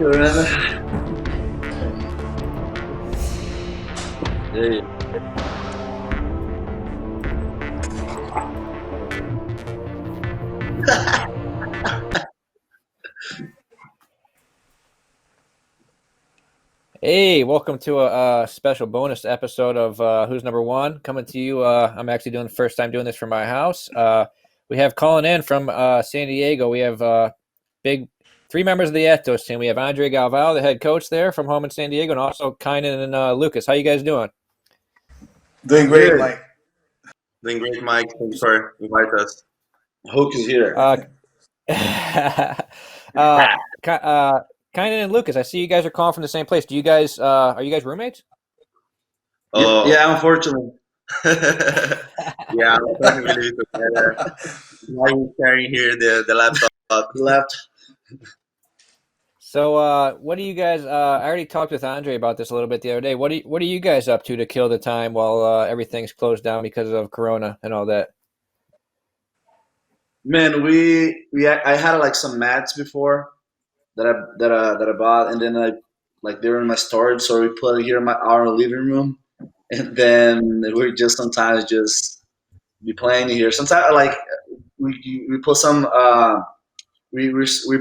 Hey, Hey, welcome to a special bonus episode of Who's Number One coming to you. I'm actually doing the first time doing this from my house. We have calling in from San Diego. We have big three members of the Atos team. We have Andre Galvao, the head coach there from home in San Diego, and also Kynan and Lucas. How you guys doing? Doing great, good. Mike. Doing great, Mike. Thanks for inviting us. Hook is here. Uh, uh, Kynan and Lucas, I see you guys are calling from the same place. Do you guys are you guys roommates? Yeah, unfortunately. Yeah, unfortunately, together. Now he's carrying here the laptop. Left. So, what do you guys? I already talked with Andre about this a little bit the other day. What are you guys up to kill the time while everything's closed down because of Corona and all that? Man, I had like some mats before that I bought, and then I like they were in my storage, so we put it here in our living room, and then we just sometimes just be playing here. Sometimes like we put some we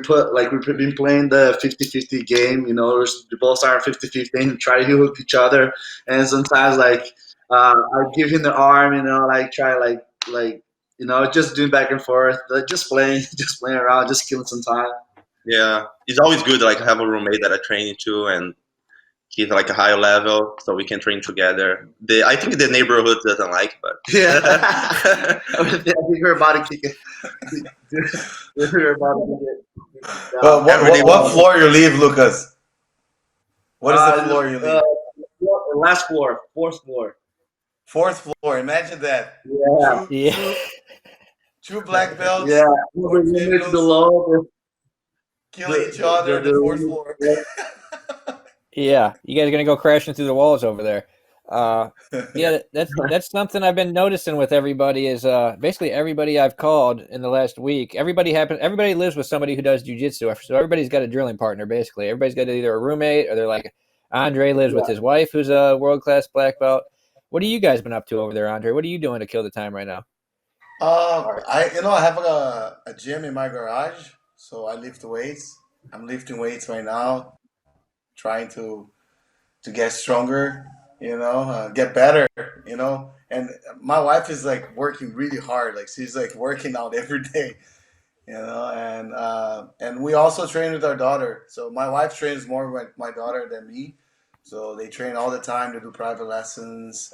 put like we've been playing the 50-50 game. The balls are 50-50 and try to hook each other, and sometimes like I give him the arm, like try like just doing back and forth, like, just playing, just playing around, just killing some time. Yeah, it's always good to like have a roommate that I train into, and he's like a higher level, so we can train together. I think the neighborhood doesn't like, but Yeah, I think we're about to kick it. We're about to kick it Well, down. what floor you leave, Lucas? What is the floor you Uh, leave? last floor, fourth floor. Fourth floor. Imagine that. Yeah, Two, Yeah, two, two black yeah. belts, The four roommates females, below. killing each other on the fourth floor. yeah. You guys are gonna go crashing through the walls over there. Yeah, that's something I've been noticing with everybody is basically everybody I've called in the last week. Everybody lives with somebody who does jujitsu, so everybody's got a drilling partner. Basically, everybody's got either a roommate or they're like Andre lives with his wife, who's a world class black belt. What have you guys been up to over there, Andre? What are you doing to kill the time right now? I have a gym in my garage, so I lift weights. I'm lifting weights right now, trying to get stronger, get better, And my wife is like working really hard. Like she's like working out every day, and we also train with our daughter. So my wife trains more with my daughter than me. So they train all the time to do private lessons,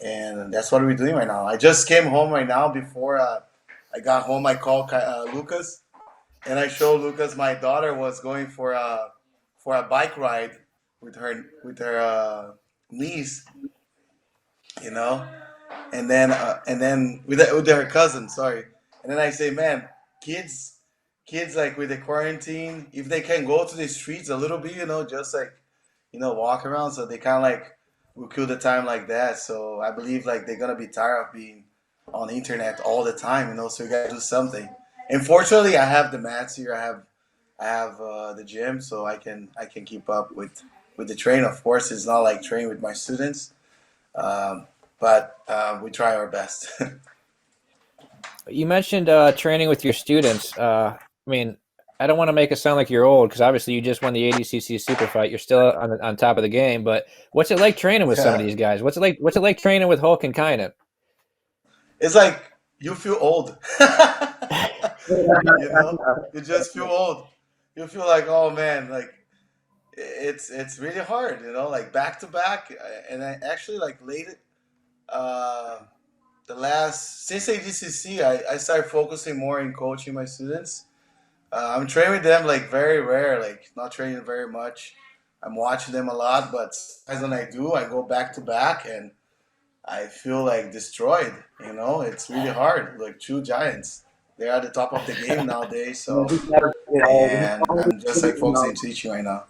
and that's what we're doing right now. I just came home right now. Before I got home, I called Lucas, and I showed Lucas my daughter was going for a bike ride with her niece, you know, and then with her cousin. Sorry, and then I say, man, kids, kids like with the quarantine, if they can go to the streets a little bit, just like walk around, so they kind of like will kill the time like that. So I believe like they're gonna be tired of being on the internet all the time, So you gotta do something. And fortunately, I have the mats here. I have the gym, so I can keep up with the train. Of course, it's not like train with my students, but we try our best. You mentioned training with your students. I mean, I don't want to make it sound like you're old because obviously you just won the ADCC super fight. You're still on top of the game. But what's it like training with some of Yeah. these guys? What's it like training with Hulk and Kynan? It's like you feel old. You just feel old. You feel like, oh man, like it's really hard, like back to back. And I actually like late uh the last since ADCC, I started focusing more in coaching my students. I'm training with them like very rare, like not training very much. I'm watching them a lot, but as when I do, I go back to back and I feel like destroyed. It's really hard. Like two giants, they're at the top of the game nowadays. So, and I'm just like focusing teaching right now.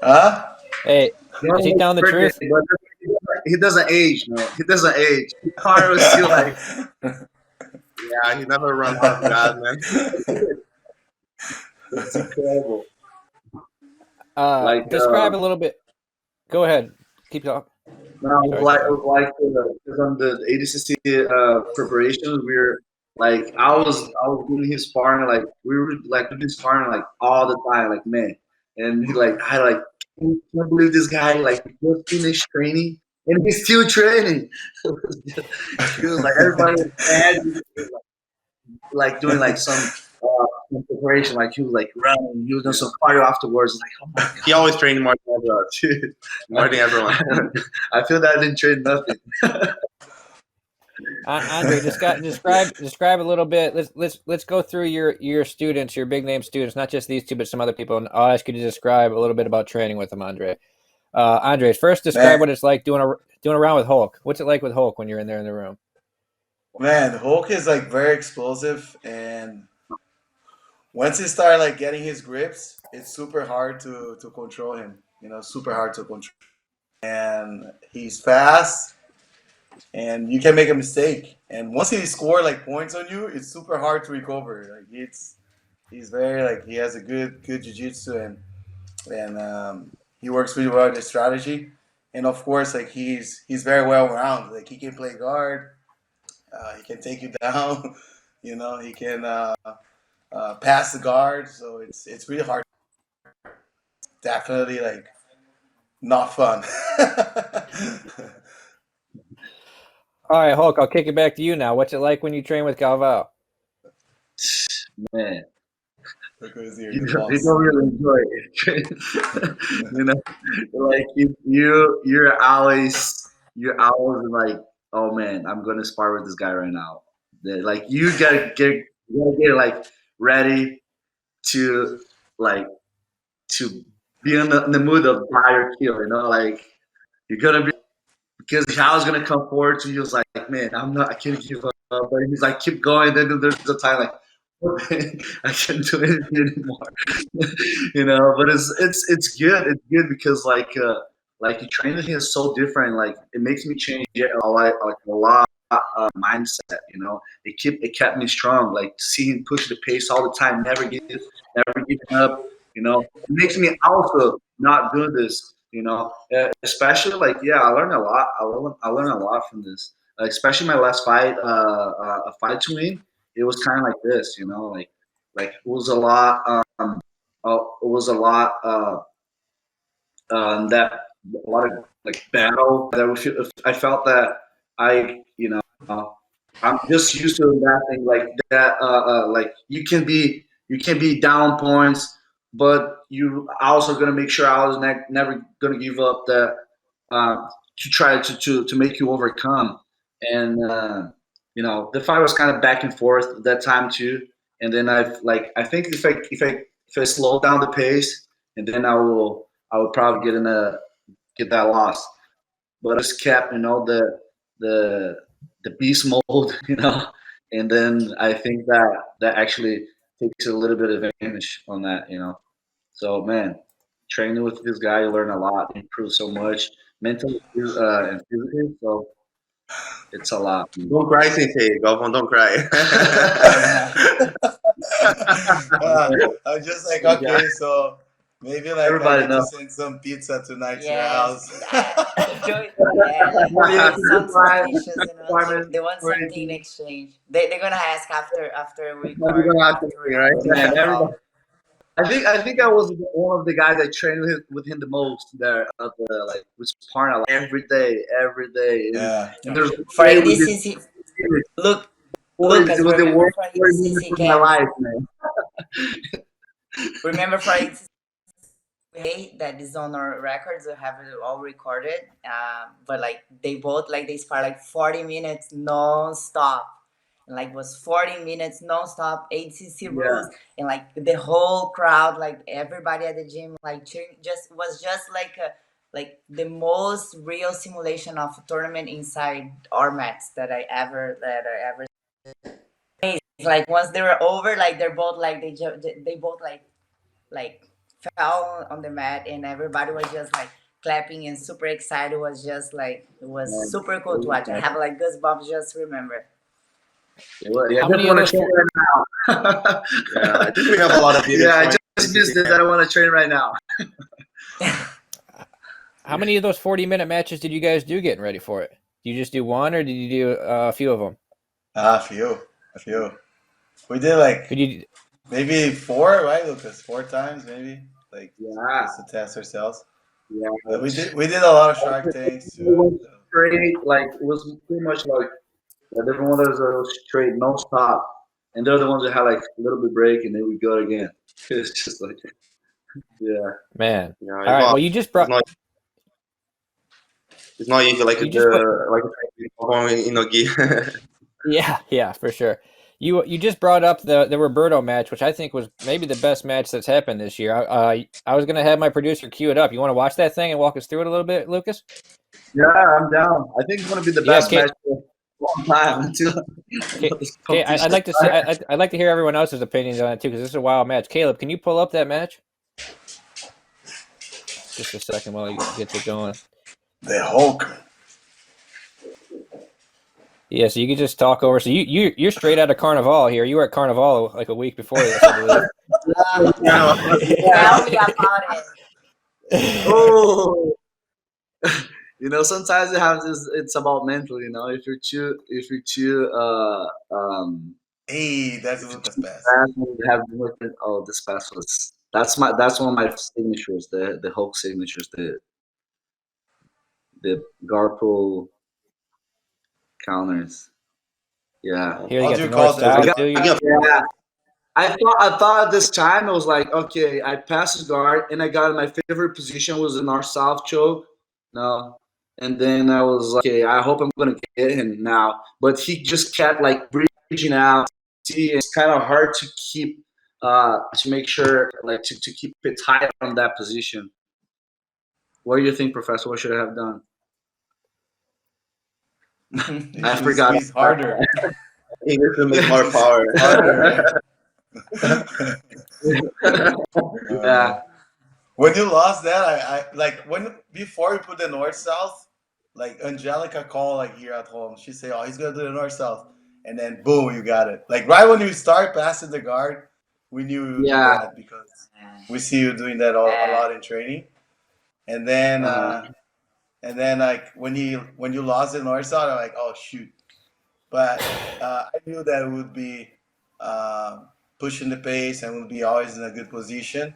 Huh? Hey, is he telling the Birthday, truth? but he doesn't age, man. He doesn't age. Connor was still like, yeah, he never runs out of gas, man. it's incredible. Describe a little bit. Go ahead. Keep talking. No, Sorry, like keep going. like because on the ADCC preparations, we're like I was doing his sparring, like we were like doing sparring like all the time, like man, and he like I like can't believe this guy like just finished training and he's still training. He was like everybody was mad, like doing like some preparation, like he was like running, he was doing some cardio afterwards, like oh my god. He always trained more than everyone. Dude. More than everyone. I feel that I didn't train nothing. Andre, describe a little bit. Let's go through your students, your big name students, not just these two, but some other people. And I'll ask you to describe a little bit about training with them, Andre. Andre, first describe what it's like doing around with Hulk. What's it like with Hulk when you're in there in the room? Man, Hulk is like very explosive, and once he started like getting his grips, it's super hard to control him. You know, super hard to control. And he's fast, and you can make a mistake. And once he score like points on you, it's super hard to recover. Like he's very like he has a good jiu-jitsu, and he works really well with his strategy. And of course, like he's very well rounded. Like he can play guard, he can take you down. You know, he can pass the guard. So it's really hard. Definitely like not fun. All right, Hulk, I'll kick it back to you now. What's it like when you train with Galvao? Man, Because you don't really enjoy it. You know, like you're always like, oh man, I'm gonna spar with this guy right now. Like you gotta get like ready to like to be in the mood of buy or kill. You know, like you're gonna be because Hal's gonna come forward to you. He was like, man, I can't give up. But he's like, keep going. Then there's a time like, I can't do anything anymore. You know, but it's good. It's good because like the training here is so different. Like it makes me change a lot mindset. You know, it kept me strong. Like seeing push the pace all the time, never giving up. You know, it makes me also not do this. You know, especially like yeah, I learned a lot. I learned a lot from this. Especially my last fight, a fight to win. It was kind of like this, you know, like it was a lot. It was a lot. That a lot of like battle. I felt that you know, I'm just used to that thing like that. Like you can be down points, but you also gonna make sure I was never gonna give up that to try to make you overcome. And you know, the fight was kind of back and forth at that time too. And then I think if I slow down the pace, and then I would probably get that loss. But I just kept, you know, the the beast mode, you know, and then I think that actually takes a little bit of advantage on that, you know. So man, training with this guy, you learn a lot, improve so much mentally and physically. So it's a lot. Don't cry, Sensei. Galvão, don't cry. I'm just like okay, so maybe like I Everybody need to knows. send some pizza tonight to your Yes, house. like some Right. dishes, you know, they want something in exchange. They're gonna ask after we You're record, gonna have to after pay, we right? after Man, the everybody. call. I think I was one of the guys that trained with him the most there at the like with Parna like, every day. Yeah. And there's For a day with this ADCC, look, it Lucas, was the remember worst for 40 minutes ADCC of my camp, life, man. remember for ADCC that is on our records, we have it all recorded. But like they both like they spar like 40 minutes non-stop. And like was 40 minutes non-stop ADCC Yeah. rules, and like the whole crowd, like everybody at the gym, like cheering, just like the most real simulation of a tournament inside our mats that I ever. Like once they were over, like they're both like they both like fell on the mat, and everybody was just like clapping and super excited. It was just like it was Man, super cool to watch. I have like goosebumps just remember. Yeah, How I just many want of to those? train right now. Yeah, I think we have a lot of videos. Yeah, I showing just missed it that I want to train right now. How many of those 40-minute matches did you guys do getting ready for it? Did you just do one, or did you do a few of them? A few. We did like Could you? maybe 4, right, Lucas? 4 times, maybe, like Yeah, just to test ourselves. yeah. But we did a lot of Shark Tanks We too. went straight, like it was pretty much like the different ones that was straight, no stop, and they're the ones that had like a little bit break, and then we go again. It's just like, yeah, Man. Yeah, All right. Well, you just it's brought. not it's not easy like You just brought. going in a gi. Yeah, for sure. You just brought up the Roberto match, which I think was maybe the best match that's happened this year. I was gonna have my producer cue it up. You want to watch that thing and walk us through it a little bit, Lucas? yeah. I'm down. I think it's gonna be the Yeah, best match for a long time until this Okay. competition. I'd like to see. I'd like to hear everyone else's opinions on it too, because this is a wild match. Caleb, can you pull up that match? Just a second while he gets it going. The Hulk. Yeah, so you could just talk over. So you're straight out of Carnival here. You were at Carnival like a week before this, I believe. Tell me about it. Oh, sometimes it's about mental. If you're too Hey, that's if you're Lucas too Pass. fast, you have working. Oh, this pass was that's one of my signatures. The Hulk signatures. The Garpool counters. Yeah. Here they How got do the you north call south that? too. Yeah. I thought at this time it was like, okay, I passed his guard and I got my favorite position was the north south choke. No. And then I was like, okay, I hope I'm gonna get him now. But he just kept like bridging out. See, it's kind of hard to keep to make sure like to keep it tight on that position. What do you think, Professor? What should I have done? You I should forgot. squeeze harder. You need to make more power. Harder, right? Yeah. When you lost that, I like when before we put the north south, like Angelica called like here at home. She say, "Oh, he's gonna do the north south," and then boom, you got it. Like right when you start passing the guard, we knew you would do Yeah. that because we see you doing that a lot in training. And then Uh-huh. like when you lost the north south, I'm like, "Oh shoot!" But I knew that it would be uh, pushing the pace and would be always in a good position.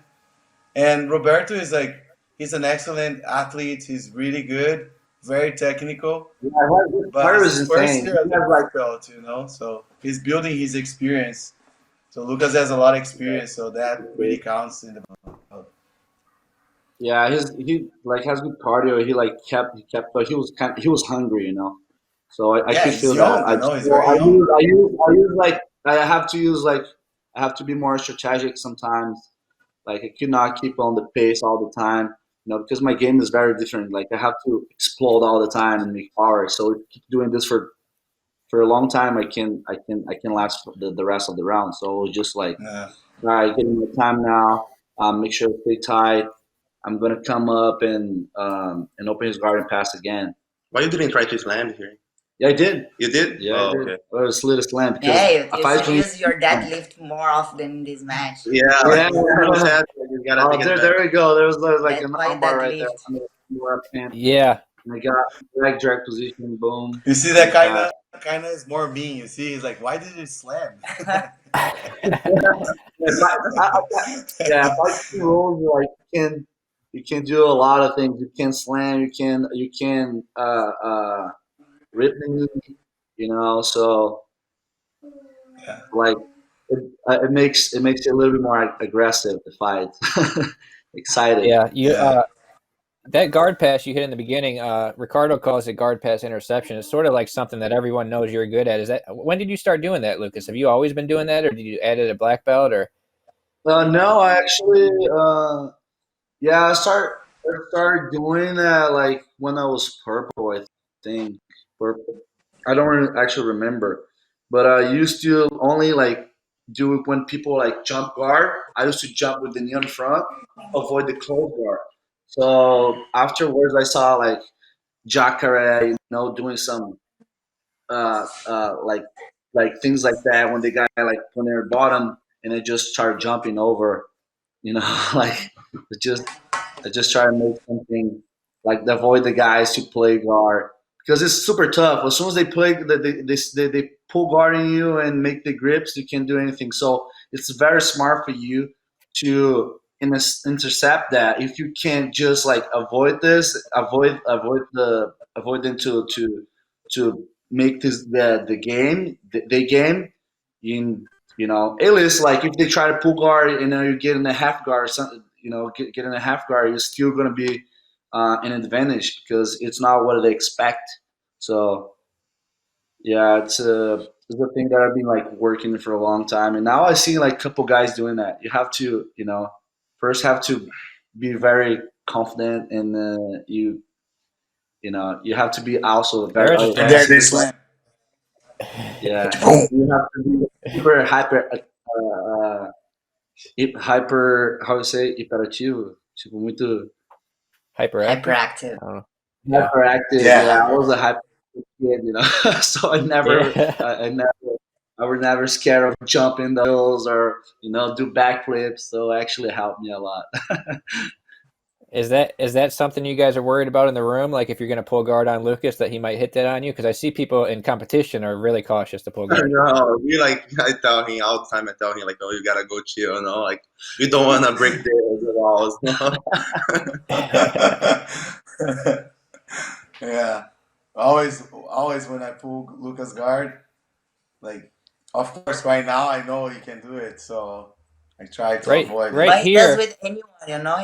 And Roberto is like, he's an excellent athlete. He's really good, very technical. Yeah, his But fire it's was his first insane. year as He a has like black belt, So he's building his experience. So Lucas has a lot of experience, so that really counts in the belt. yeah, he like has good cardio. He was he was hungry. So I Yeah, could he's feel that. young, he's very young. I use like I have to use like I have to be more strategic sometimes. Like I could not keep on the pace all the time. Because my game is very different. Like I have to explode all the time and make power. So if I keep doing this for a long time, I can last for the rest of the round. So it's just like, Yeah. all right, getting my time now. Make sure to stay tight. I'm gonna come up and open his guard and pass again. Why you didn't try to slam here? Yeah, I did. You did? Yeah, I Oh, did. okay. Well, it was slid a slam because Hey, if you I should swing, use your deadlift more often in this match. Yeah, yeah. like 100%. You gotta Oh, take it there, back. there we go. There's like That's an why armbar right there. deadlift. I'm gonna up pin. Yeah. And I got leg drag position. Boom. You see that And kind of is more mean. You see, he's like, why did you slam? yeah, if I see rules, like you can do a lot of things. You can slam. You can rip me. So Yeah. like it makes it a little bit more aggressive the fight, excited. Yeah. Yeah. That guard pass you hit in the beginning, Ricardo calls it guard pass interception. It's sort of like something that everyone knows you're good at. Is that when did you start doing that, Lucas? Have you always been doing that, or did you add it at black belt, or? No, I actually, yeah, I started doing that like when I was purple, I think. Purple. I don't actually remember, but I used to only like do it when people like jump guard. I used to jump with the knee on front, avoid the close guard. So afterwards, I saw like Jacare, doing some like things like that when they got like when they're bottom and they just start jumping over, like just I just try to make something like avoid the guys to play guard because it's super tough. As soon as they play, they pull guard in you and make the grips. You can't do anything. So it's very smart for you to intercept that. If you can't just like avoid this, avoid them to make this the game the game. You know, at least like if they try to pull guard and then you get in a half guard, get in a half guard, you're still going to be an advantage because it's not what they expect. So yeah, it's a thing that I've been like working for a long time, and now I see like a couple guys doing that. You have to, first have to be very confident, and you have to be also very Versatile. And there they aggressive. slam. Yeah, Boom. you have to be super hyper, how you say, hiperativo, tipo muito Hyperactive. Hyperactive. I don't know. Yeah. hyperactive. Yeah. Yeah, I was a hyper kid, so Yeah. I was never scared of jumping the hills or do backflips. So it actually helped me a lot. Is that something you guys are worried about in the room? Like if you're going to pull guard on Lucas, that he might hit that on you? Because I see people in competition are really cautious to pull guard. No, I tell him all the time. I tell him like, oh, you gotta go chill, like we don't wanna break the walls. Yeah. Always when I pull Lucas guard, like, of course, right now I know he can do it, so I try to avoid right it. But he here. does with anyone,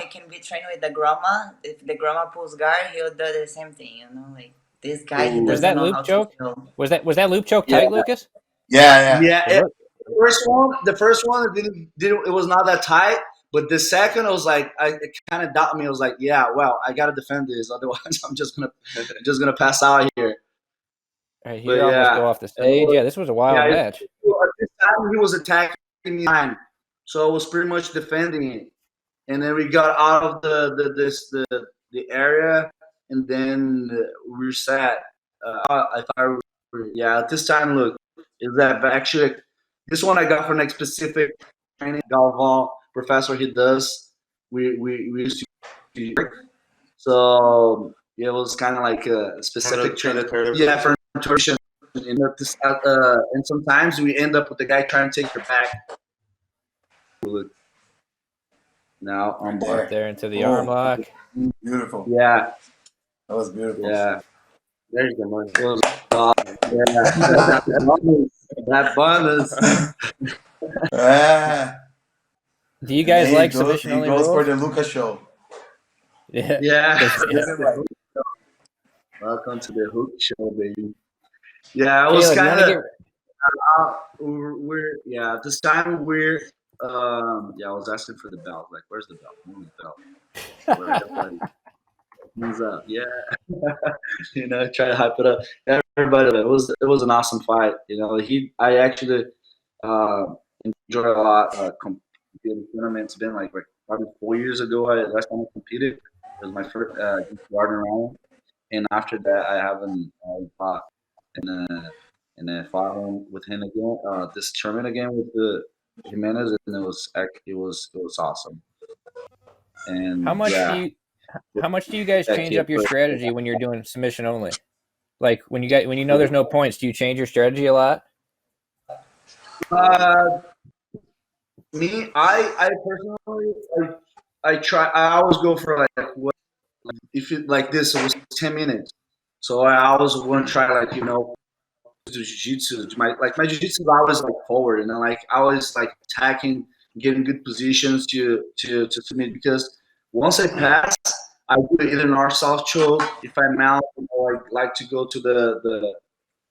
He can be trained with the grandma. If the grandma pulls guard, he'll do the same thing, Like this guy, he Ooh. Was doesn't that know loop how to choke? chill. Was that loop choke Yeah, tight, Lucas? Yeah, yeah. It looked- The first one it was not that tight. But the second, I was like, it kind of doubted me. I was like, yeah, well, I gotta defend this, otherwise I'm just gonna pass out here. Right, But here almost go yeah, off the stage. Yeah, this was a wild match. at this time he was attacking me, so I was pretty much defending it. And then we got out of the area, and then we sat. I thought, at this time, look, is that actually this one I got from a specific training Galvao professor he does. We used to work, so it was kind of like a specific training. Yeah, for nutrition. And sometimes we end up with the guy trying to take your back. Now I'm Right there into the Oh. arm lock. Beautiful. Yeah, That was beautiful. yeah. There's the money. It was that bonus. Ah, Do you guys like he submission only goes for rules? the Lucas show. Yeah. Yeah. Right. Welcome to the hook show, baby. Yeah, I was Caleb, you kind want of. to We're this time we're. I was asking for the belt. Like, where's the belt? Where's the belt? Hands up, yeah. Try to hype it up. Everybody, it was an awesome fight. I actually enjoyed a lot. Competing tournament. It's been like probably 4 years ago. Last time I competed, it was my first garden round, and after that, I haven't fought in a fight with him again. This tournament again with the Jimenez, and it was awesome. And how much do you guys change up your strategy when you're doing submission only? Like when you know there's no points, do you change your strategy a lot? Me, I personally, I always go for like what if it like this. It was 10 minutes, so I always want to try do jiu-jitsu. My jiu-jitsu is always like forward, and I always like attacking, getting good positions to submit because once I pass, I do either north south choke. If I mount, I like to go to the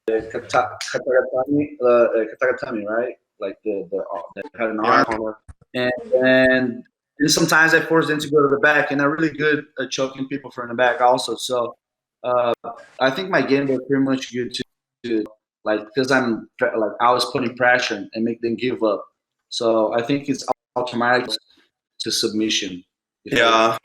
katagatami, right? Like the had an arm, and sometimes I force them to go to the back, and I'm really good at choking people from the back also. So I think my game was pretty much good to because I'm like I was putting pressure and make them give up. So I think it's automatic to submission. Yeah.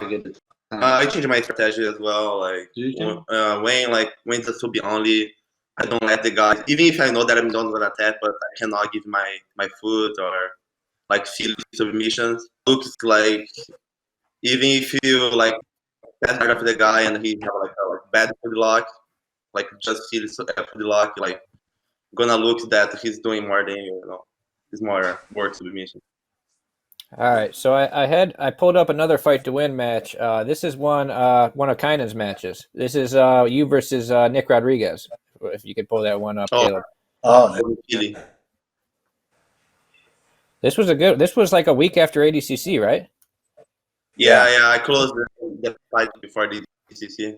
I changed my strategy as well. Like when the sub only, I don't let the guys. Even if I know that I'm not gonna attack, but I cannot give my foot or like feel submissions. Looks like even if you like pass guard of the guy and he have like a bad foot lock, like just see the foot lock, like gonna look that he's doing more than you know. He's more work submission. All right, so I pulled up another fight to win match. This is one of Kainen's matches. This is you versus Nick Rodriguez. If you could pull that one up, Caleb. Oh, Really? This was like a week after ADCC, right? Yeah. I closed the fight before the DCC.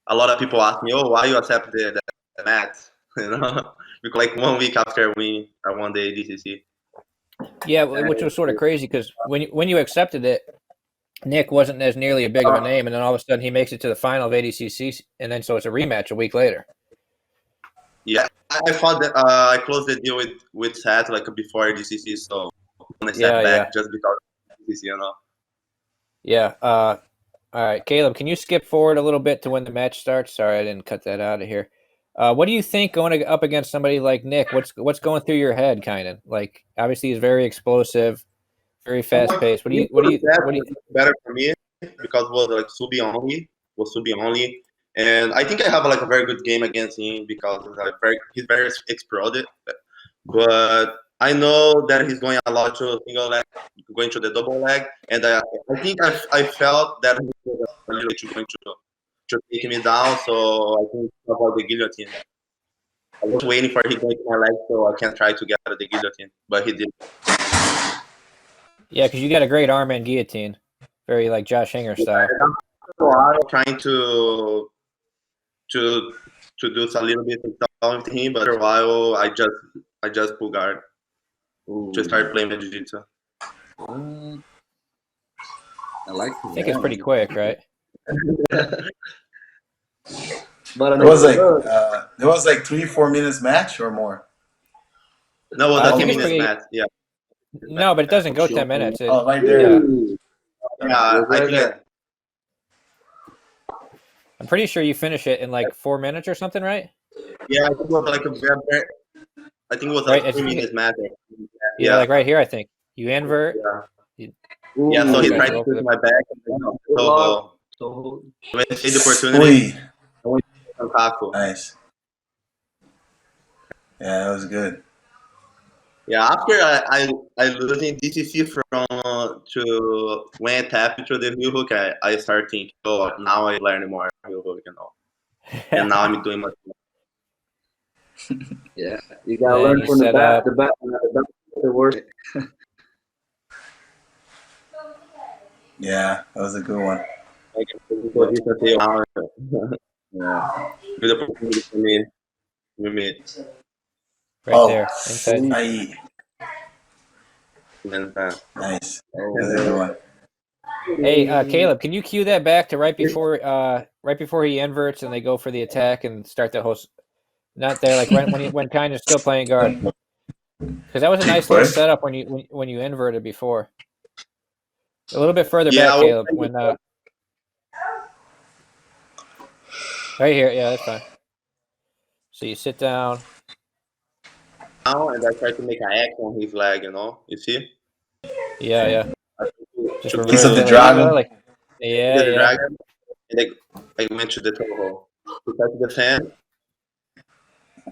A lot of people ask me, "Oh, why you accept the match?" You know, because like 1 week after I won the ADCC. Yeah, which was sort of crazy because when you accepted it, Nick wasn't as nearly a big of a name, and then all of a sudden he makes it to the final of ADCC, and then so it's a rematch a week later. Yeah, I thought that I closed the deal with Seth like before ADCC, so I stepped back just because of ADCC, you know. Yeah. All right, Caleb, can you skip forward a little bit to when the match starts? Sorry, I didn't cut that out of here. What do you think going up against somebody like Nick? What's going through your head, kind of? Like, obviously, he's very explosive, very fast paced. What do you better for me because it was like Subi only, and I think I have like a very good game against him because he's very exploded, but I know that he's going a lot to single leg, going to the double leg, and I think I felt that he was a little bit going to take me down, so I think about the guillotine. I was waiting for him going to my leg so I can try to get the guillotine, but he did. Yeah, because you got a great arm and guillotine, very like Josh Hinger style. I'm trying to do a little bit of with him, but for a while I just pull guard to start playing jiu-jitsu. I like. I think it's pretty quick, right? But it was like 3-4 minutes match or more. No, it was a 10 minutes match. Yeah. No, but it doesn't go 10 minutes. Right there. Yeah, I think I'm pretty sure you finish it in like 4 minutes or something, right? Yeah, I think it was like I think it was like 3 minutes match. Yeah, like right here, I think you invert. Yeah, so he tried to push my back. So when I see the opportunity, I went to tackle. Nice. Yeah, that was good. Yeah, after I losing DCC from to when I tap into the heel hook, I start thinking, oh, now I learn more heel hook, you know, and now I'm doing much more. Yeah, you gotta learn from the back, the worst. Yeah, that was a good one. Yeah, good opportunity for me. Right there. Inside. Nice. That's a good one. Hey, Caleb, can you cue that back to right before he inverts and they go for the attack and start the host? Not there, like when kind of still playing guard. Because that was a nice little setup when you inverted before. A little bit further back, Caleb. When right here, yeah, that's fine. So you sit down. Now and I try to make an X on his leg, you know. You see? Yeah. Just piece of the dragon. Like, yeah. Dragon, and I went to the toe hole. To try to defend.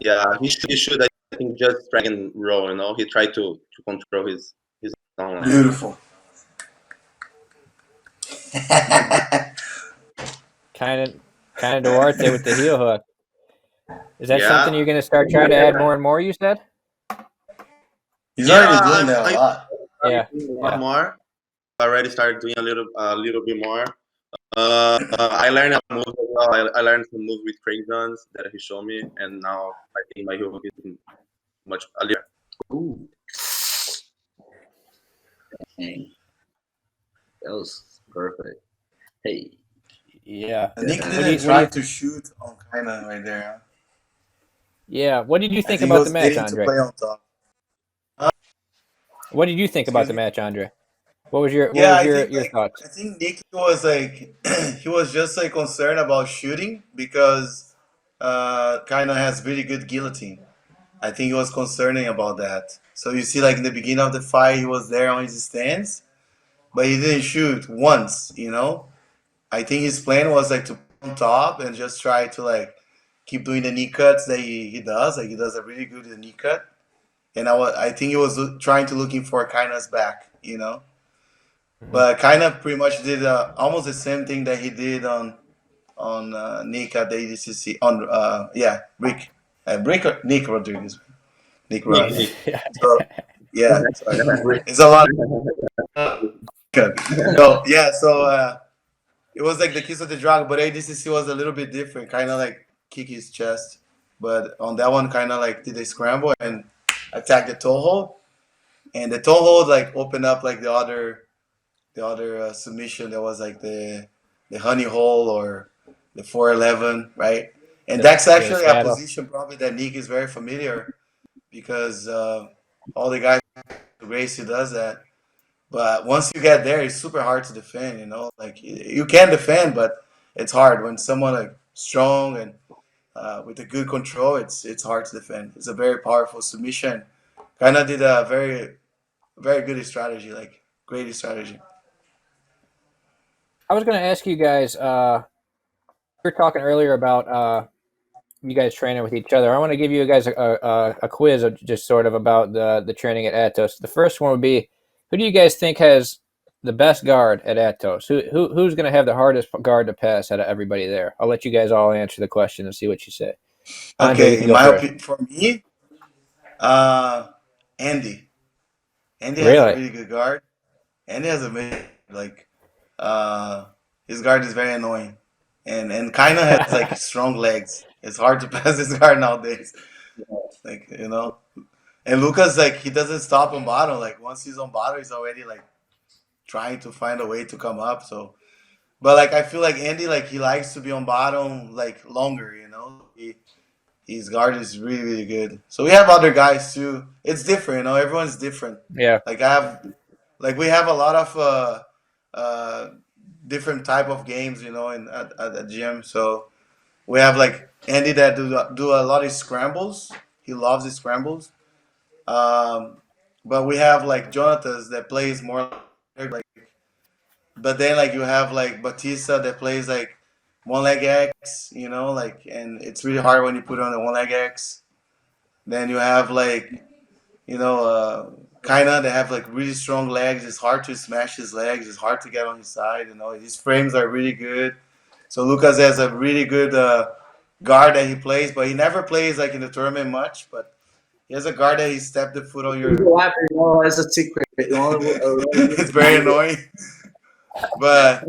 Yeah, he should. I think just drag and roll. You know, he tried to control his own line. Beautiful. kind of Duarte with the heel hook. Is that something you're going to start trying to add more and more? You said. He's already doing that a lot. Yeah, a lot more. I already started doing a little bit more. I learned a move as well. I learned some moves with Craig guns that he showed me, and now I think my heel hook is much earlier. Ooh. Dang. That was perfect. Hey. Yeah. Nick didn't try to shoot on kind of right there. Yeah. What did you think about the match, Andre? To play on top. What did you think about the match, Andre? What was your thoughts? I think Nick was like he was just like concerned about shooting because kind of has really good guillotine. I think he was concerning about that. So you see, like in the beginning of the fight, he was there on his stance, but he didn't shoot once. I think his plan was like to put on top and just try to like keep doing the knee cuts that he does. Like he does a really good knee cut, and I think he was trying to looking for Kaina's back. Mhm. But Kaina pretty much did almost the same thing that he did on Nick at the ADCC on Nick Rodriguez, Nick Rod. Nick. Yeah. So yeah, sorry, Break. it's a lot. So yeah, it was like the kiss of the dragon, but ADCC was a little bit different, kind of like kick his chest, but on that one, kind of like did a scramble and attack the toe hold, and the toe hold like opened up like the other submission that was like the honey hole or the 411, right? And that's Yeah, the actually a saddle. position probably that Nick is very familiar because all the guys race he does that. But once you get there, it's super hard to defend. Like you can defend, but it's hard when someone like strong and with a good control. It's hard to defend. It's a very powerful submission. Kind of did a very very good strategy, like great strategy. I was going to ask you guys. We were talking earlier about you guys training with each other. I want to give you guys a quiz, just sort of about the training at Atos. The first one would be, who do you guys think has the best guard at Atos? Who's going to have the hardest guard to pass out of everybody there? I'll let you guys all answer the question and see what you say. Andre, you Okay, can in go my first. opinion, for me, uh, Andy. Andy has a Really? really good guard. Andy has a like uh, his guard is very annoying, and kind of has like strong legs. It's hard to pass his guard nowadays. Like. And Lucas, like, he doesn't stop on bottom. Like, once he's on bottom, he's already, like, trying to find a way to come up. So, but, like, I feel like Andy, like, he likes to be on bottom, like, longer. His guard is really, really good. So, we have other guys, too. It's different. Everyone's different. Yeah. Like, we have a lot of uh, different type of games, at the gym. So, we have, like, Andy that do a lot of scrambles. He loves the scrambles. Um, but we have like Jonatas that plays more like, but then like you have like Batista that plays like one leg X, like, and it's really hard when you put on the one leg X. Then you have like, kinda they have like really strong legs. It's hard to smash his legs. It's hard to get on his side. His frames are really good. So Lucas has a really good guard that he plays, but he never plays like in the tournament much. But he has a guard that he stepped the foot on your. You laugh, it's a secret. You It's very annoying, but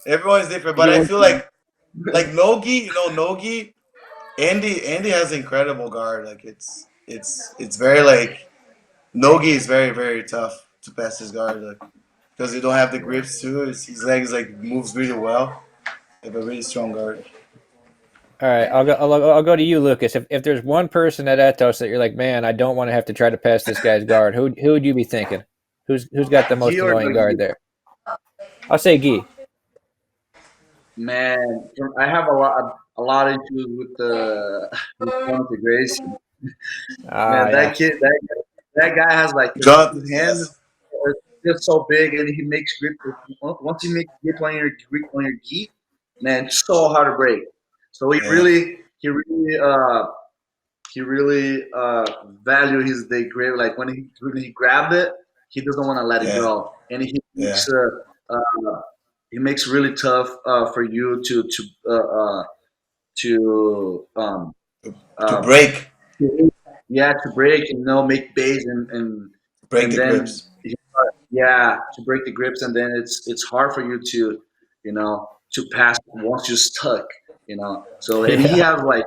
everyone's different. But I want feel like Nogi, Nogi, Andy has incredible guard. Like it's very like Nogi is very very tough to pass his guard, like because you don't have the grips too. His legs like moves really well. They have a really strong guard. All right, I'll go to you, Lucas. If there's one person at Atos that you're like, man, I don't want to have to try to pass this guy's guard, who would you be thinking? Who's got the most Gio or annoying guard Luigi? there? I'll say Guy. Man, I have a lot of issues with Jonathan Grace. Man, Yeah. that guy has like Jonathan, his hands yes, are just so big, and he makes grip. Once he makes grip on your gi, man, it's so hard to break. So yeah, he really value his day grip. Like when he grabbed it, he doesn't want to let it yeah, go, and yeah. he makes really tough for you to To um, break yeah, to break and make base break and the then grips. yeah, to break the grips, and then it's hard for you to pass once you're stuck. So and he Yeah. has like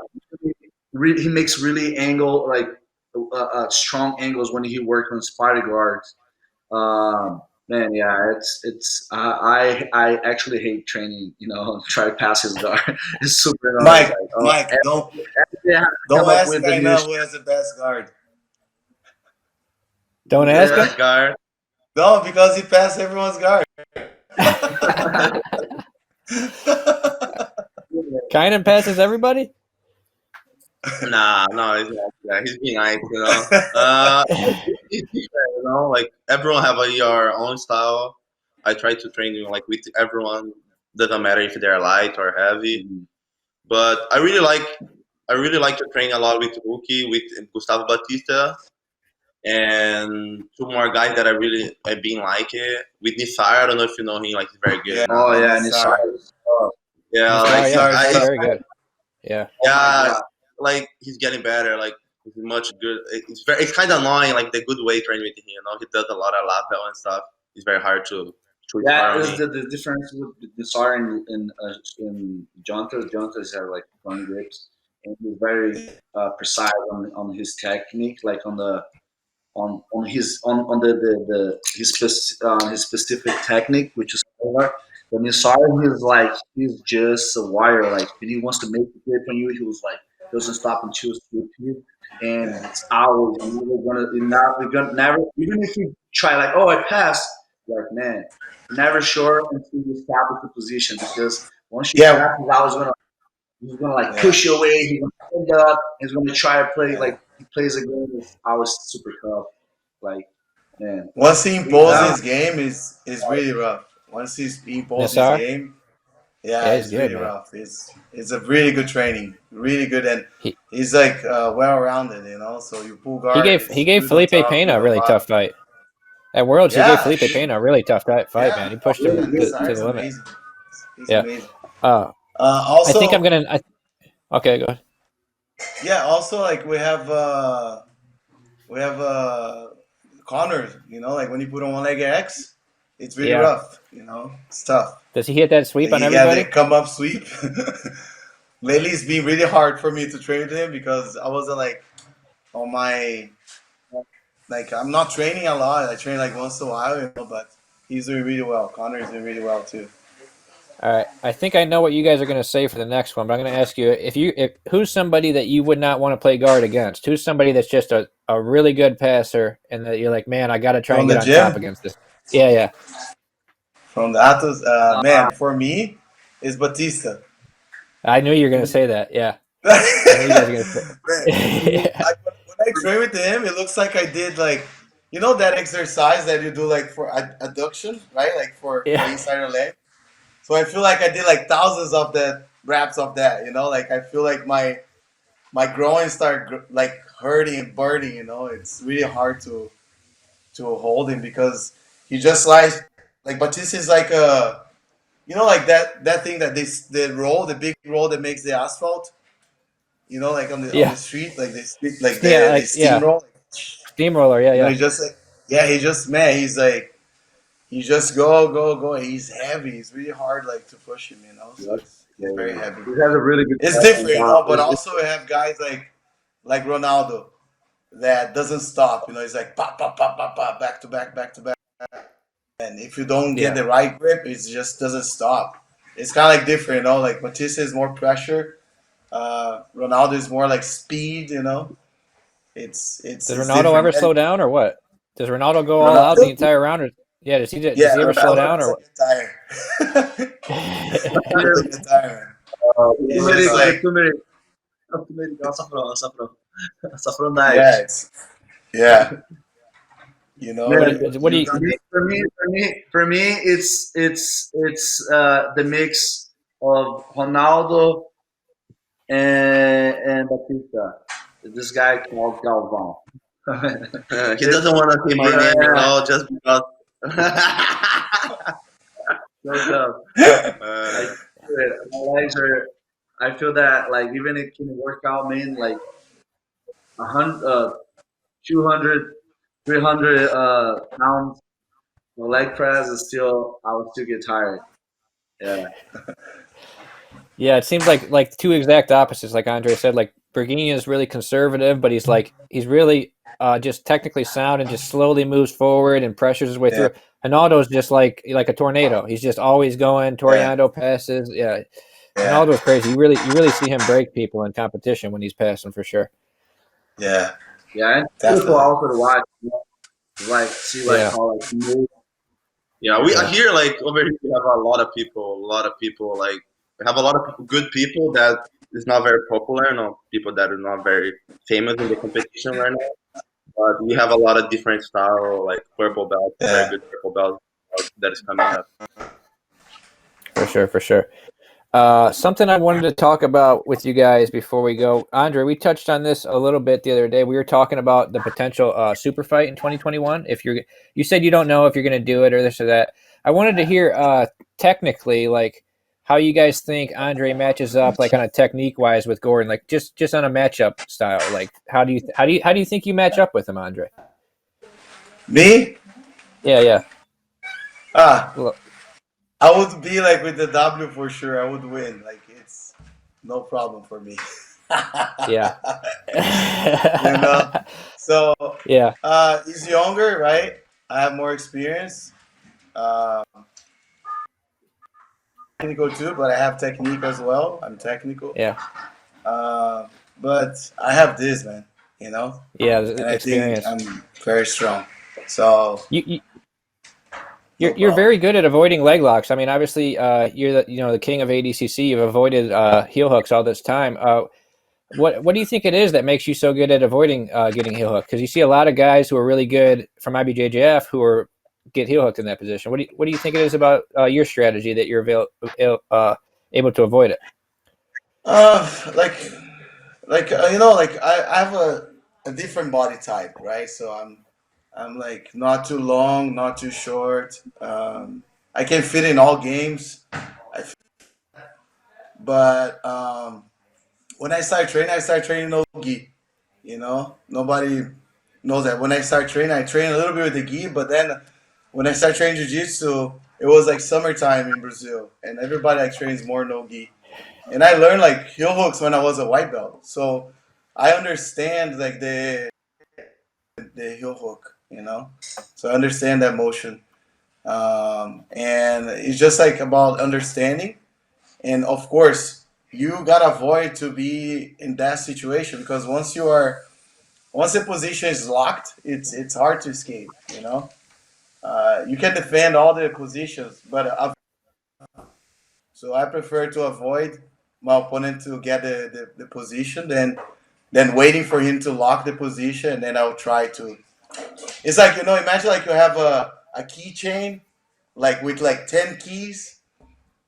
he makes really strong angles when he works on spider guards. Man, yeah, I actually hate training. Try to pass his guard. It's super annoying. It's Mike, like Mike, every day I have to don't come up ask with a new. Kaina who has the best guard. Don't The ask him. best guard. No, because he passed everyone's guard. Kynan passes everybody. Nah, no, he's not. Yeah, he's being nice. Like everyone have your own style. I try to train like with everyone. Doesn't matter if they're light or heavy. But I really like to train a lot with Rookie, with Gustavo Batista, and two more guys that I've been like it. With Nisar, I don't know if you know him, like he's very good. Yeah. Oh yeah, and Nisar. Yeah, Nisar, like yeah, Nisar, he's very good. Yeah. yeah, like he's getting better. Like he's much good. It's kind of annoying, like the good way training with him. You know, he does a lot of lapel and stuff. It's very hard to Yeah, start on is him. the difference with the SAR in Jontas. Jontas have like strong grips, and he's very precise on his technique, like on his specific technique, which is polar. When you saw him, he's just a wire. Like when he wants to make a grip on you, he was like doesn't stop until sweep you, and it's always you're gonna never even if you try like I passed, like man, never sure until you establish the position because once you Yeah. pass, he's gonna like Yeah. push you away. He's gonna stand up. He's gonna try to play Yeah. like he plays a game that's always super tough. Like man, Once he imposes Yeah. his game, is really rough. Once he imposes his Nisar? game, Yeah, he's it's good, really man. rough. It's a really good training, really good, and He he's like well rounded, you know. So you pull he guard, gave it's he gave good on Felipe top, Pena good a on really bottom. tough fight. At Worlds, he gave Yeah, Felipe Pena a really tough fight, man. yeah, He pushed yeah. him to Nisar is the limit. amazing. He's Yeah. amazing. I think I'm Also, gonna. Okay, go ahead. yeah. Also, like we have Connor. You know, like when you put on one leg X, it's really Yeah. rough. You know, it's tough. Does he hit that sweep Like, on he got the everybody? come up sweep. Lately, it's been really hard for me to train with him because I wasn't like on my like I'm not training a lot. I train like once in a while, you know. But he's doing really well. Connor is doing really well too. All right. I think I know what you guys are gonna say for the next one, but I'm gonna ask you if who's somebody that you would not want to play guard against? Who's somebody that's just a really good passer and that you're like, man, I got to try and From get the on top gym, against this. Yeah, yeah. from the Atos, uh, man, for me, is Batista. I knew you were gonna say that. Yeah. Man, I knew you guys were gonna say. Yeah. when I train with him, it looks like I did like that exercise that you do like for adduction, right? Like for Yeah. inside your leg. So I feel like I did like thousands of that reps of that. Like I feel like my groin start like hurting and burning. It's really hard to hold him because he just like Batista is like a like that thing that the big roll that makes the asphalt. Like on the Yeah. street, like they street, like Yeah. the Like yeah. steamroll. Steamroller. Yeah. He Yeah. just like he just man, he's like he just go. He's heavy. It's really hard like to push him. So he's very heavy. he has a really good. It's different, but It's also we have guys like Ronaldo that doesn't stop. He's like pop, pop, pop, pop, pop, back to back, back to back. And if you don't get Yeah. the right grip, it just doesn't stop. It's kind of like different, Like Batista is more pressure. Ronaldo is more like speed. Does It's Ronaldo different. ever And slow down or what? Does Ronaldo go all out the Ronaldo, entire round? Or, yeah. Does yeah, he ever slow Ronaldo down or doesn't what? get tired. He doesn't get tired. He's too many, just like too many, too many. Saffron yeah, knives. yeah. Man, What do you? for me, it's the mix of Ronaldo and Batista. This guy called Galvao. He doesn't want to say my name, just because. Like, my legs are. I feel that like even if it can work out, man, like 100, 200, 300 pounds of leg press is still. I would still get tired. Yeah. Yeah, it seems like two exact opposites. Like Andre said, like Bergini is really conservative, but he's really just technically sound and just slowly moves forward and pressures his way yeah, through. Ronaldo's just like a tornado. He's just always going. yeah, Toriano passes. Yeah, yeah, Ronaldo's crazy. You really see him break people in competition when he's passing for sure. yeah, Yeah, and it's beautiful definitely. also to watch. Like see like Yeah, how like move. Yeah, we yeah, here like over here we have a lot of people like we have a lot of good people that is not very popular, people that are not very famous in the competition right now. But we have a lot of different style, like purple belts, very Yeah, good purple belts. that is coming up. For sure, for sure. Something I wanted to talk about with you guys before we go, Andre. We touched on this a little bit the other day. We were talking about the potential super fight in 2021. If you said you don't know if you're going to do it or this or that. I wanted to hear technically, like, how you guys think Andre matches up, like, on a technique wise with Gordon, like just on a matchup style. Like, how do you think you match up with him, Andre? Me? Yeah, yeah. Ah, Well, I would be like with the W for sure. I would win. Like it's no problem for me. yeah. You know. So Yeah, he's younger, right? I have more experience. Uh, technical too, but I have technique as well. I'm technical. yeah, Uh, but I have this, man. You know, yeah. and I think Experience. I'm very strong. So You no you're problem. very good at avoiding leg locks. I mean, obviously, you're the king of ADCC. You've avoided heel hooks all this time. What do you think it is that makes you so good at avoiding getting heel hooked? Because you see a lot of guys who are really good from IBJJF who get heel hooked in that position. What do you think it is about your strategy that you're able to avoid it? Like like I have a different body type, right? So I'm like not too long, not too short. I can fit in all games, but when I start training no gi. You know, nobody knows that. When I train a little bit with the gi, but then when I start training jiu-jitsu, it was like summertime in Brazil, and everybody like trains more no gi. And I learned like heel hooks when I was a white belt, so I understand like the heel hook, you know. So I understand that motion, and it's just like about understanding. And of course, you gotta avoid to be in that situation because once the position is locked, it's hard to escape. You know, you can defend all the positions, but so I prefer to avoid my opponent to get the position than waiting for him to lock the position, and then I'll try to. It's like imagine like you have a keychain like with like 10 keys,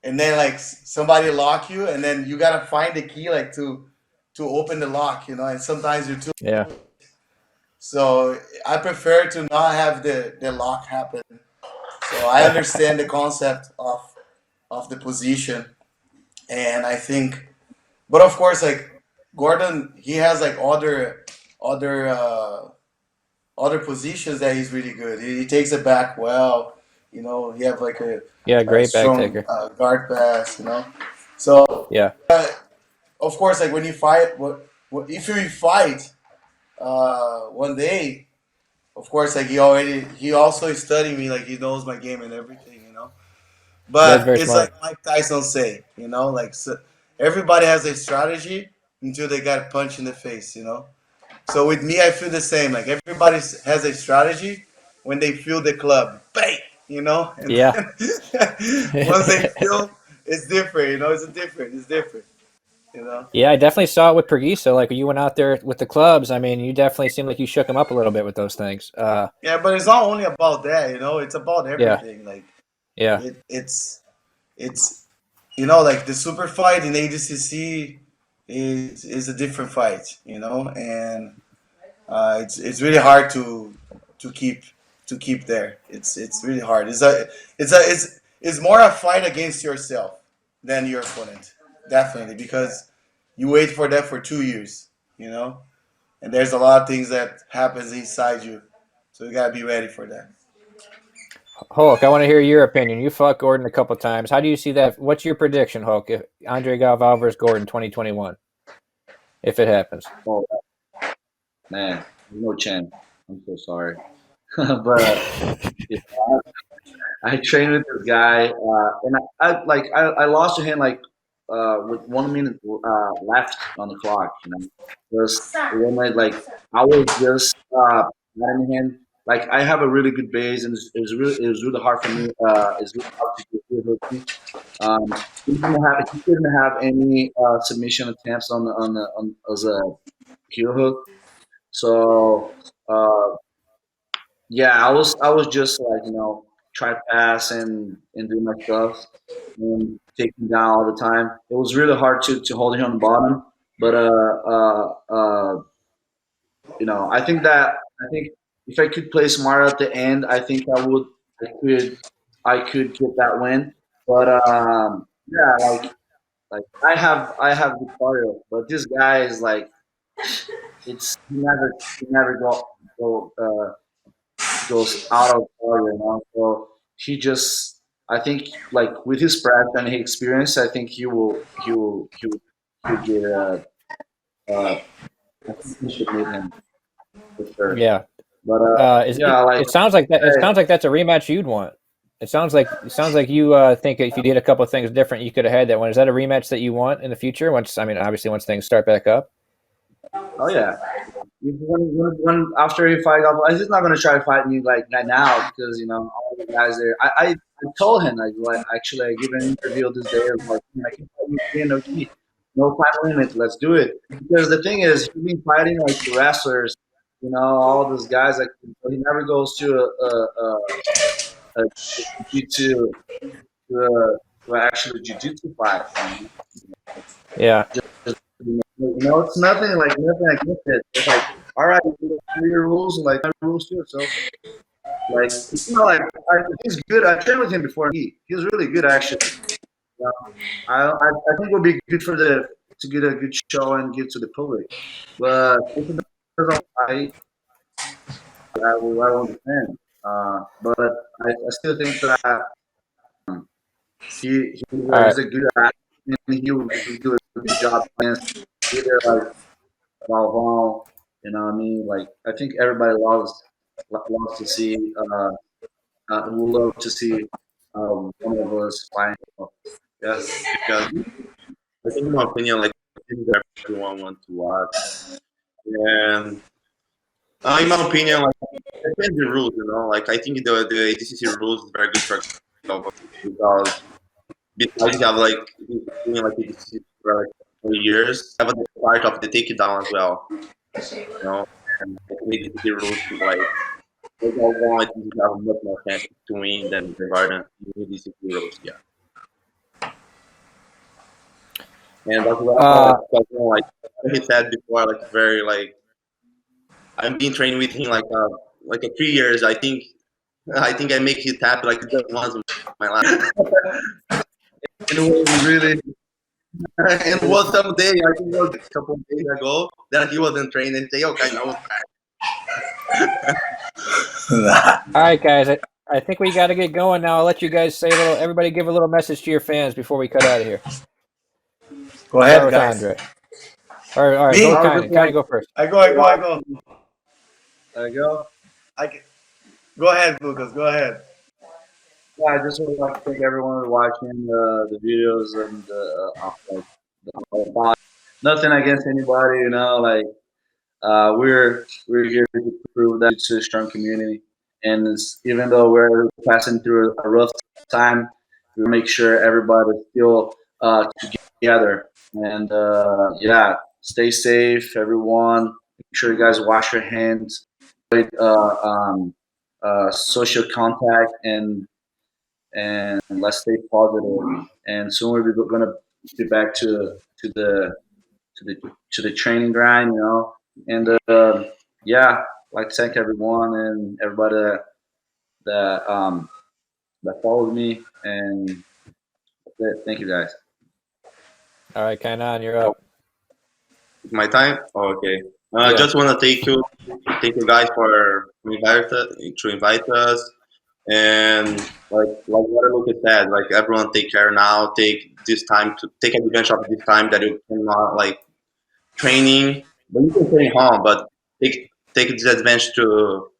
and then like somebody lock you, and then you gotta find the key like to open the lock, and sometimes you're too. Yeah, So I prefer to not have the lock happen. So I understand the concept of the position, and I think, but of course, like Gordon, he has like other other positions that he's really good. He takes it back well. He have like yeah. a Great back strong taker. guard pass. So Yeah, of course, like when you fight, what if you fight one day? Of course, like he also is studying me, like he knows my game and everything. yeah. It's But very it's smart. like Mike Tyson say, like so everybody has a strategy until they got punched in the face. So with me, I feel the same. Like everybody has a strategy when they feel the club, bang, and Yeah. then once they feel, it's different. It's different. Yeah, I definitely saw it with Pergiso. Like, you went out there with the clubs. I mean, you definitely seemed like you shook him up a little bit with those things. Yeah, but it's not only about that. It's about Yeah, everything. Like yeah, it's like the super fight in ADCC is a different fight. And it's really hard to keep to keep there. It's really hard. It's more a fight against yourself than your opponent, definitely, because you wait for that for 2 years, and there's a lot of things that happens inside you, so you gotta be ready for that. Hulk. I want to hear your opinion. You fought Gordon a couple times. How do you see that? What's your prediction, Hulk? If Andre Galvao versus Gordon 2021, if it happens? Oh man, no chance. I'm so sorry, but yeah, I trained with this guy, and I lost to him like with 1 minute left on the clock. Just when I was just letting him. Like I have a really good base, and it was really hard for me. It's really hard to get good with me. He didn't have any submission attempts on as a heel hook. So yeah, I was just like try pass and do my stuff and take him down all the time. It was really hard to hold him on the bottom, but I think if I could play smarter at the end, I think I could I could get that win. But yeah, like I have the cardio, but this guy is like it's he never goes out of cardio, you know. So he just I think like with his prep and his experience, I think he'll get I think we should meet him for sure. Yeah. But It yeah, like it sounds like that. It hey, sounds like that's a rematch you'd want. It sounds like you think if you did a couple of things different, you could have had that one. Is that a rematch that you want in the future? Obviously, once things start back up. oh yeah, when after he fight Galvao, he's not gonna try to fight me like right now because all the guys there. I told him like actually I give an interview this day like I can fight you again, okay, no time limit, let's do it. Because the thing is, he's been fighting like wrestlers, all those guys like he never goes to a jiu-jitsu to actually jiu-jitsu fight. Yeah. It's nothing against it. It's like, all right, you do your rules and like my rules too. So like, he's good. I trained with him before. He's really good actually. Uh, I think it would be good to get a good show and get to the public. But if it doesn't, I will understand. But I still think that All right. he's a good actor and he will do a good job against either like Galvao, you know what I mean? Like I think everybody loves to see would love to see one of us fighting. Yeah, because I think, in my opinion, like this is everyone wants to watch. And in my opinion, like depends the rules, Like I think the ADCC rules is very good for example, because besides you have like been doing like ADCC for like 4 years, have a part of the takedown as well, you know. And I think ADCC rules like overall, I think you have a much more chance to win than the Garden in ADCC rules, yeah. And that's what I felt Uh, like he said before, like very like I've been training with him like a 3 years. I think I make his tap like just once in my life. and it was really And it was some day, I think it was a couple of days ago, that he wasn't training and say, okay, now it's back. all right, guys. I think we got to get going now. I'll let you guys say a little. Everybody, give a little message to your fans before we cut out of here. Go Start ahead, with guys. Andre. All right. Me? Go with I was Kynan. just like, Kynan, go first. I go. there you go. Go ahead, Lucas. Go ahead. Yeah, I just would like to thank everyone for watching the videos and like the pod. Nothing against anybody, like we're here to prove that it's a strong community, and even though we're passing through a rough time, we make sure everybody's still together. And yeah, stay safe, everyone. Make sure you guys wash your hands, avoid social contact, and let's stay positive. And soon we're gonna be back to the to the training grind, And yeah, like to thank everyone and everybody that followed me, and that's it. Thank you guys. All right, Kynan, you're up. It's my time. Oh, okay. I Yeah. just want to thank you guys for invite us, and like what Lucas said, like everyone take care now. Take this time to take advantage of this time that you cannot like training, but you can train home, but take this advantage to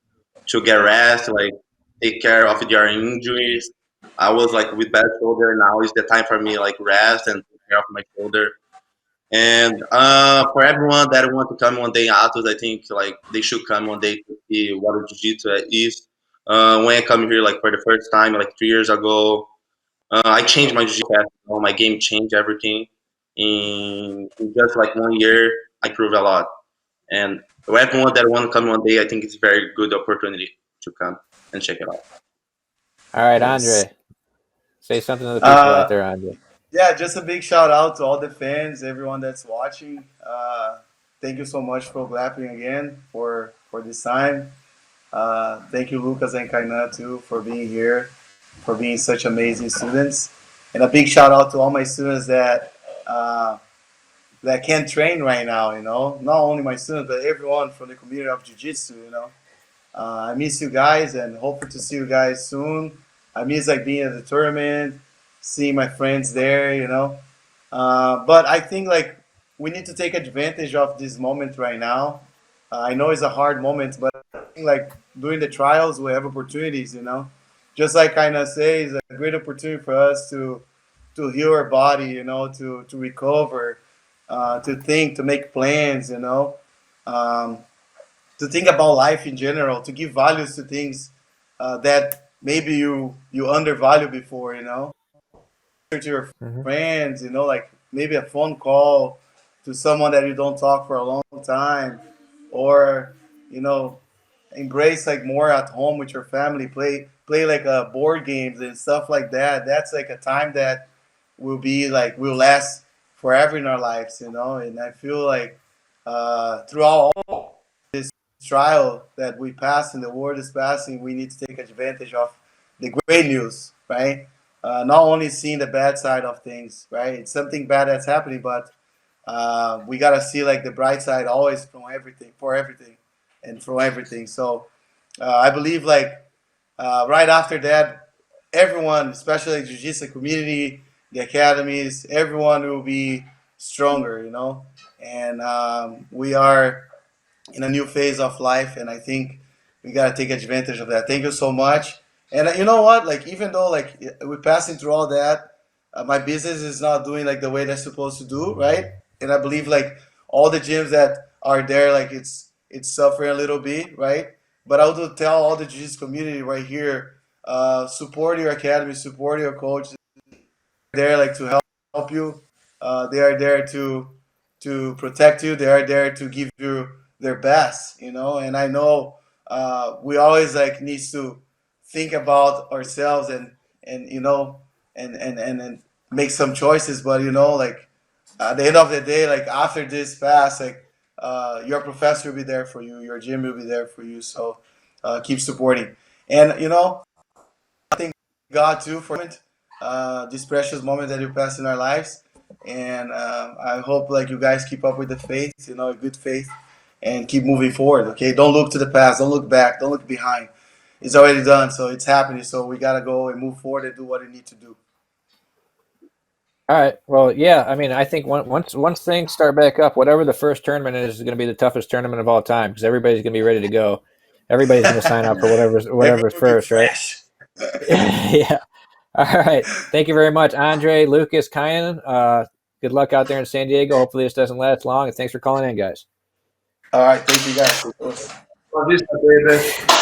get rest, like take care of your injuries. I was like with bad shoulder. Now is the time for me like rest and take care of my shoulder. And for everyone that want to come one day Atos, I think like they should come one day to see what a jiu-jitsu is. When I come here like for the first time like 3 years ago, I changed my jiu-jitsu. My game changed everything. In just like 1 year, I proved a lot. And everyone that want to come one day, I think it's a very good opportunity to come and check it out. All right, Yes. Andre, say something to the people out there, Andre. Yeah, just a big shout out to all the fans, everyone that's watching. Thank you so much for clapping again for this time. Thank you, Lucas and Kainan, too, for being here, for being such amazing students. And a big shout out to all my students that can't train right now. Not only my students, but everyone from the community of Jiu-Jitsu. I miss you guys, and hopefully to see you guys soon. I miss like being at the tournament, seeing my friends there. But I think like we need to take advantage of this moment right now. I know it's a hard moment, but I think like during the trials we have opportunities. Just like kind of say, it's a great opportunity for us to heal our body, to recover, to think, to make plans, um, to think about life in general, to give values to things that maybe you undervalue before. To your Mhm. friends, like maybe a phone call to someone that you don't talk for a long time, or you know, embrace like more at home with your family, play like board games and stuff like that. That's like a time that will last forever in our lives. And I feel like throughout all this trial that we pass and the world is passing, we need to take advantage of the great news, right? Not only seeing the bad side of things, right? It's something bad that's happening, but we gotta see like the bright side always from everything, for everything, and from everything. So I believe like right after that, everyone, especially the jiu-jitsu community, the academies, everyone will be stronger. And we are in a new phase of life, and I think we gotta take advantage of that. Thank you so much. And you know what? Like even though like we're passing through all that, my business is not doing like the way they're supposed to do, right? And I believe like all the gyms that are there, like it's suffering a little bit, right? But I would tell all the jiu-jitsu community right here, support your academy, support your coach, there like to help you. They are there to protect you. They are there to give you their best. And I know we always like needs to think about ourselves and make some choices. But like at the end of the day, like after this pass, like your professor will be there for you. Your gym will be there for you. So keep supporting. And thank God too for this precious moment that you pass in our lives. And I hope like you guys keep up with the faith, good faith, and keep moving forward. Okay, don't look to the past, don't look back, don't look behind. It's already done, so it's happening. So we gotta go and move forward and do what we need to do. All right. Well, yeah. I mean, I think once things start back up, whatever the first tournament is going to be the toughest tournament of all time because everybody's going to be ready to go. Everybody's going to sign up for whatever's Everyone will be first, right? fresh. Yeah. All right. Thank you very much, Andre, Lucas, Kyan. Good luck out there in San Diego. Hopefully this doesn't last long. And thanks for calling in, guys. All right, thank you guys. Well, this is David.